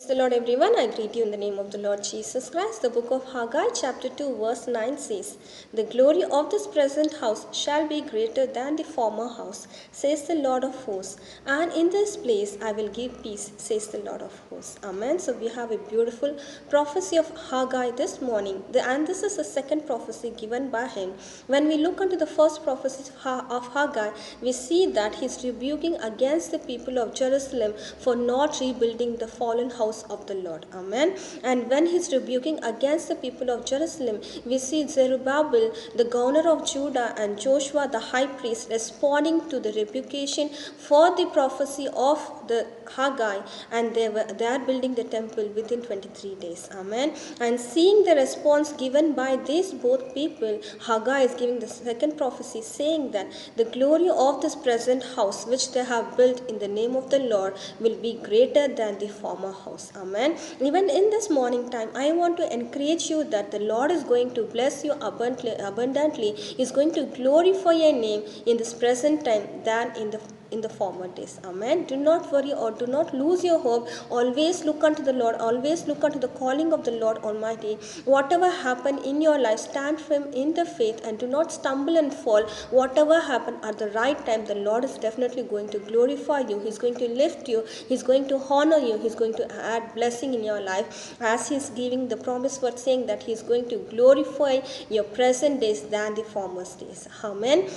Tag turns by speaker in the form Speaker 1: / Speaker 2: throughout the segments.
Speaker 1: Praise the Lord, everyone. I greet you in the name of the Lord Jesus Christ. The book of Haggai, chapter 2, verse 9 says, "The glory of this present house shall be greater than the former house, says the Lord of hosts. And in this place I will give peace, says the Lord of hosts." Amen. So we have a beautiful prophecy of Haggai this morning. And this is the second prophecy given by him. When we look into the first prophecy of Haggai, we see that he is rebuking against the people of Jerusalem for not rebuilding the fallen house of the Lord. Amen. And when he is rebuking against the people of Jerusalem, we see Zerubbabel, the governor of Judah, and Joshua, the high priest, responding to the rebucation for the prophecy of the Haggai, and they are building the temple within 23 days. Amen. And seeing the response given by these both people, Haggai is giving the second prophecy, saying that the glory of this present house which they have built in the name of the Lord will be greater than the former house. Amen. Even in this morning time, I want to encourage you that the Lord is going to bless you abundantly. He is going to glorify your name in this present time than in the former days. Amen. Do not worry or do not lose your hope. Always look unto the Lord. Always look unto the calling of the Lord Almighty. Whatever happen in your life, stand firm in the faith and do not stumble and fall. Whatever happen at the right time, the Lord is definitely going to glorify you. He's going to lift you. He's going to honor you. He's going to add blessing in your life, as he's giving the promise word, saying that he's going to glorify your present days than the former days. Amen.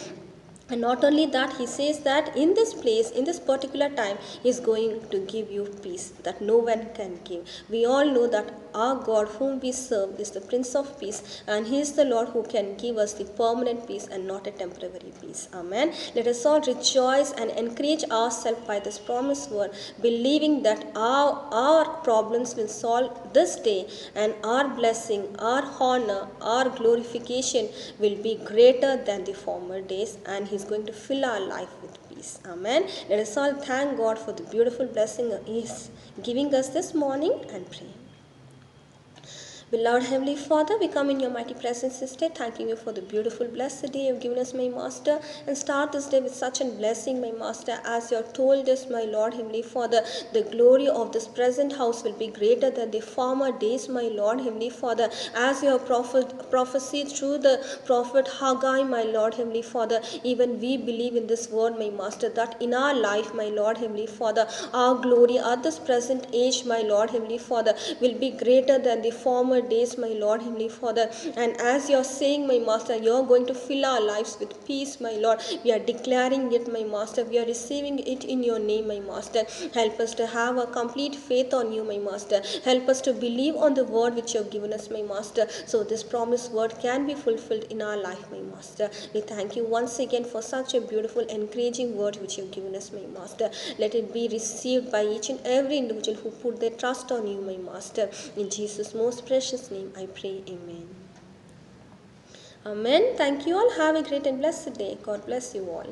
Speaker 1: And not only that, he says that in this place, in this particular time, he is going to give you peace that no one can give. We all know that our God whom we serve is the Prince of Peace, and he is the Lord who can give us the permanent peace and not a temporary peace. Amen. Let us all rejoice and encourage ourselves by this promised word, believing that our problems will solve this day, and our blessing, our honor, our glorification will be greater than the former days, and he's going to fill our life with peace. Amen. Let us all thank God for the beautiful blessing he is giving us this morning and pray. Beloved Heavenly Father, we come in your mighty presence this day, thanking you for the beautiful, blessed day you've given us, my Master, and start this day with such a blessing, my Master, as you have told us, my Lord Heavenly Father, the glory of this present house will be greater than the former days, my Lord Heavenly Father, as you have prophesied through the prophet Haggai, my Lord Heavenly Father. Even we believe in this word, my Master, that in our life, my Lord Heavenly Father, our glory at this present age, my Lord Heavenly Father, will be greater than the former days, my Lord Heavenly Father. And as you're saying, my Master, you're going to fill our lives with peace, my Lord. We are declaring it, my Master. We are receiving it in your name, my Master. Help us to have a complete faith on you, my Master. Help us to believe on the word which you have given us, my Master, so this promised word can be fulfilled in our life, my Master. We thank you once again for such a beautiful, encouraging word which you have given us, my Master. Let it be received by each and every individual who put their trust on you, my Master. In Jesus' most precious name I pray. Amen. Amen. Thank you all. Have a great and blessed day. God bless you all.